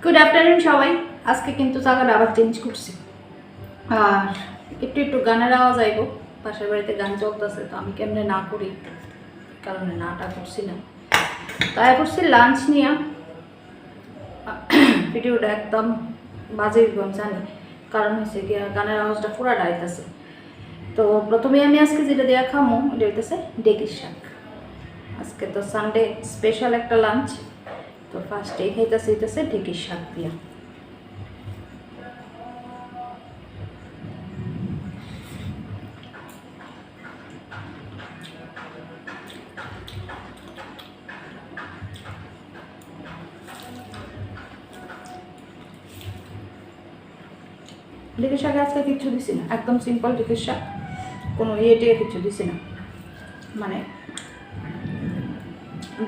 Good afternoon সবাই। আজকে কিন্তু জায়গাটা আবার চেঞ্জ করছি, আর একটু একটু গানের আওয়াজ আইব। পাশের বাড়িতে গান চলতেছে, তো আমি কেমনে না করি কারণে নাটা করছি না। তাই করছি লাঞ্চ নিয়ে। ভিডিওটা একদম বাজে জানি, কারণ হচ্ছে গিয়া গানের আওয়াজটা পুরা ডাইতেছে। তো প্রথমে আমি আজকে যেটা দেওয়া খামো এটা হইতেছে ডেকির শাক। আজকে তো সানডে স্পেশাল একটা লাঞ্চ, তো ফার্স্টেই খাইতেছে হইতেছে ঢেঁকির শাক দিয়া। ঢেঁকির শাকে আজকে কিচ্ছু দিছি না, একদম সিম্পল ঢেঁকির শাক, কোনো ইয়েটে কিছু দিছি না, মানে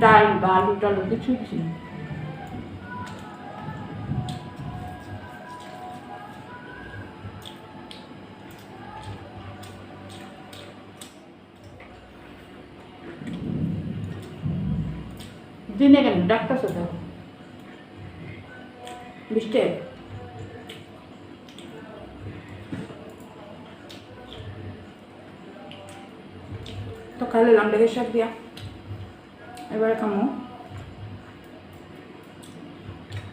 ডাল বা আলু টালু কিছু দিছি না। দিনে কেন ডাক্তার সাথে বৃষ্টি তো খাইলে ঢেঁকির শাক দিয়া। এবারে খামো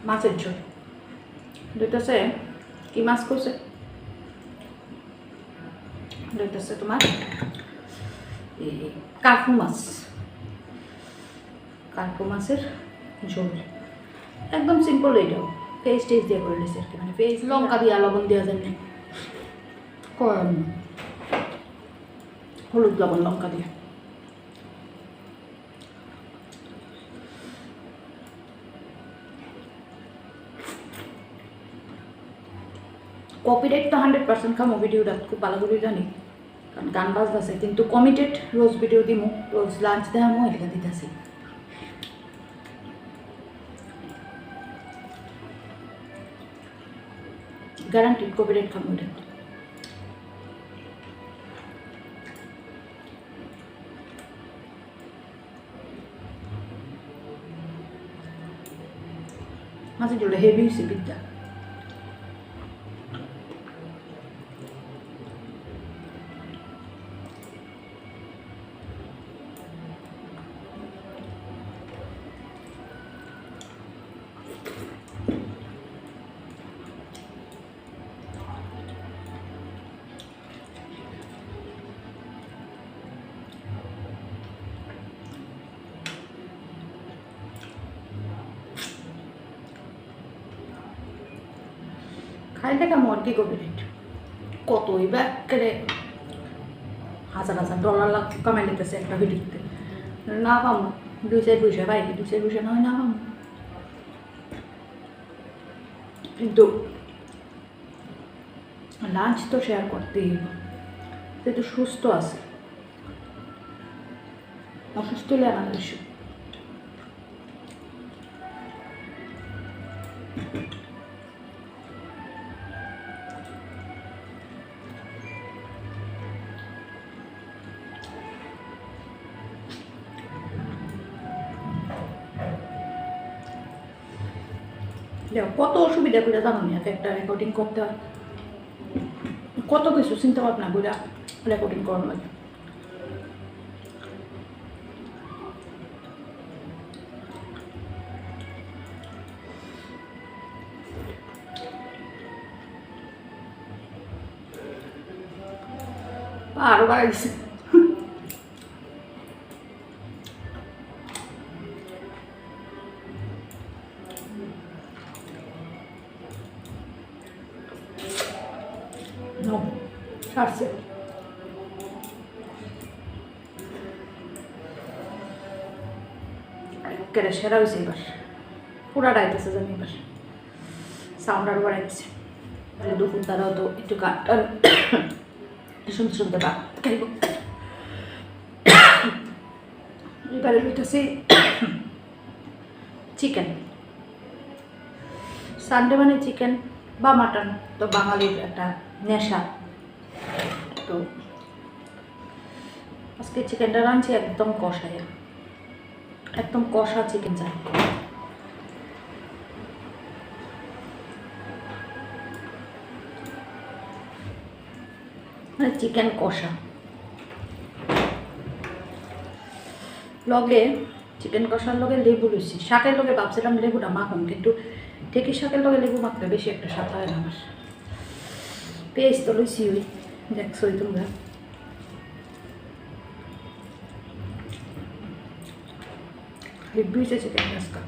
মাছের ঝোল। দুইটাছে কি মাছ করছে, দুইটাছে তোমার কার্পু মাছ, কার্পু মাছের ঝোল একদম সিম্পল। এটাও পেঁয়াজ টেস্ট দিয়ে করে নিয়েছে আর কি, মানে পেঁয়াজ লঙ্কা দিয়া লবণ দেওয়া যায় না, করার না, হলুদ লবণ লঙ্কা দিয়ে। কপিরাইট তো 100% খামো, ভিডিওটা খুব ভালো করে জানি, কারণ গান বাজতেছে, কিন্তু কমিটেড রোজ ভিডিও দিমু, রোজ লাঞ্চ দেখামো, এটা দিতেছি। গ্যারান্টিড কপিরাইট খামো এটা। মাছের ঝোলটা হেভি হয়েছে বিদ্যা। খাইলে কেমন আর কি কপিরাইট, কতই বা একেবারে হাজার হাজার ডলার কামাই নিতেছে একটা ভিডিওতে, না পাবো 2-4 পয়সা পাই, 2-4 পয়সা নয় না পাবো, কিন্তু লাঞ্চ তো শেয়ার করতেই হবে। সে তো সুস্থ আছে, অসুস্থ হলে আলাদা ইস্যু। কত অসুবিধা করে জানো না, একটা রেকর্ডিং করতে হয়, কত কিছু চিন্তা ভাবনা করে রেকর্ডিং করানো লাগে। আরো বাড়াইছে ছাড়ছে। কেটে সেরা হয়েছে এবার, পুরা ডাইতেছে জানি এবার, সাউন্ড আরো বাড়াইছে। দুপুর তারাও তো একটু গানটা শুনতে শুনতে বা খাইব। এবারে হইতেছে চিকেন। সানডে মানে চিকেন বা মাটন তো বাঙালির একটা নেশা। তো আজকে চিকেনটা রাঁধছি একদম কষায়, একদম কষা চিকেন চাই। মানে চিকেন কষা লগে চিকেন কষার লগে লেবু লইছি। শাকের লগে ভাবছিলাম লেবুটা মাখুন, কিন্তু ঢেঁকি শাকের লগে লেবু মাখলে বেশি একটা স্বাদ হয় না আমার। পেঁয়াজ তো লইছি, ওই দেখছোই তোমরা। হেব্বি চিকেন আজকে।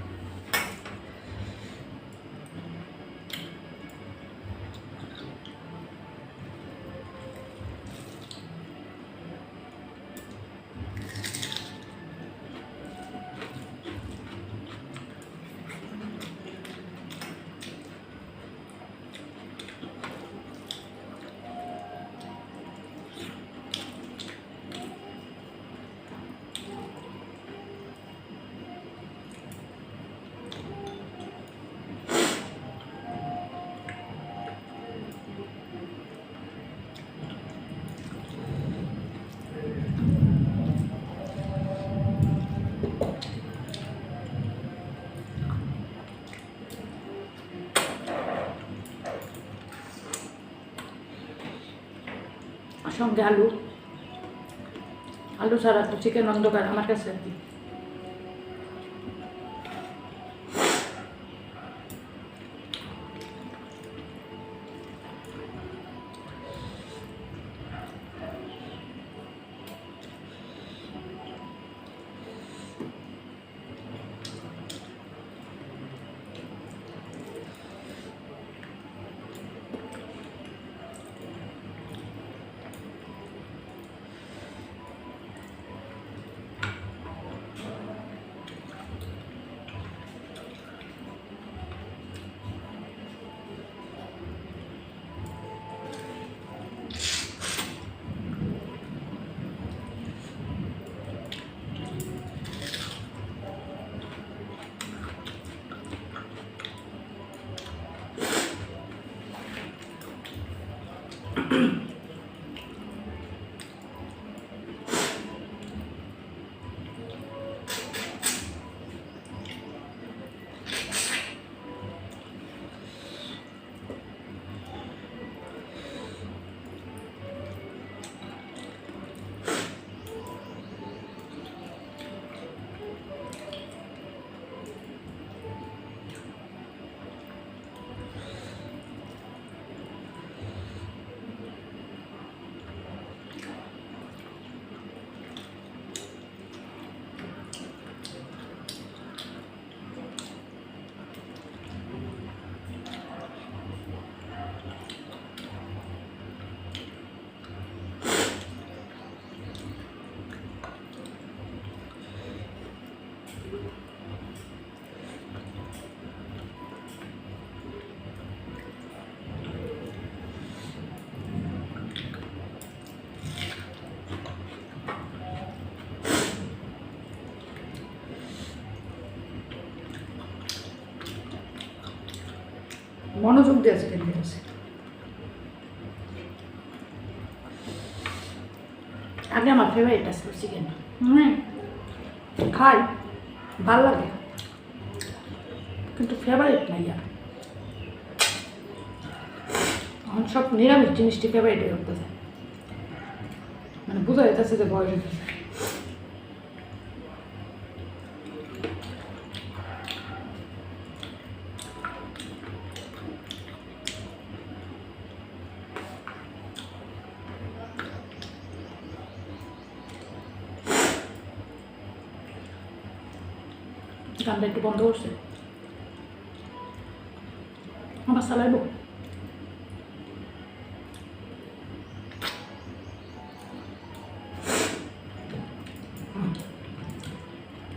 সঙ্গে আলু, আলু ছাড়া তো চিকেন অন্ধকার আমার কাছে আর কি। মনোযোগ দিয়ে চিকেন খেতেছে। আগে আমার ফেভারিট আসলো চিকেন, খাই ভাল লাগে, কিন্তু ফেভারিট নাই আর। এখন সব নিরামিষ জিনিসটি ফেভারিট হয়ে উঠতেছে, মানে বোঝা যাইতেছে যে বয়স হইতেছে। গানটা একটু বন্ধ করছে, আবার চালাইব।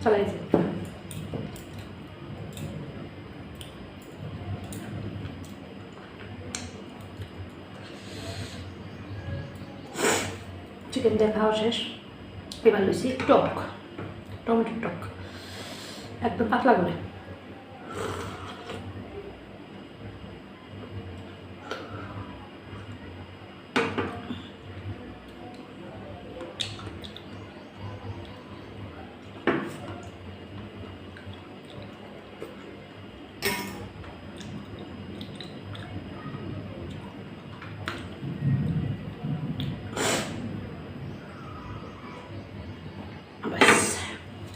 চালাইছে। চিকেন দিয়ে খাওয়া শেষ, এবার লইছি টক, টমেটোর টক, একদম পাতলা করে।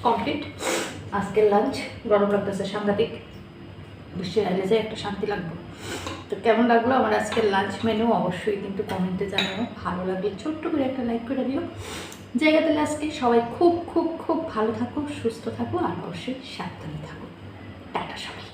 কমপ্লিট। আজকের লাঞ্চ গরম লাগতেছে সাংঘাতিক, বৃষ্টি আইলে যে একটা শান্তি লাগবে। তো কেমন লাগলো আমার আজকের লাঞ্চ মেনু অবশ্যই কিন্তু কমেন্টে জানাও। ভালো লাগলে ছোট্ট করে একটা লাইক করে দিও। জায়গাতে আজকে সবাই খুব খুব খুব ভালো থাকো, সুস্থ থাকো, আর অবশ্যই সাবধানে থাকো। টাটা সবাই।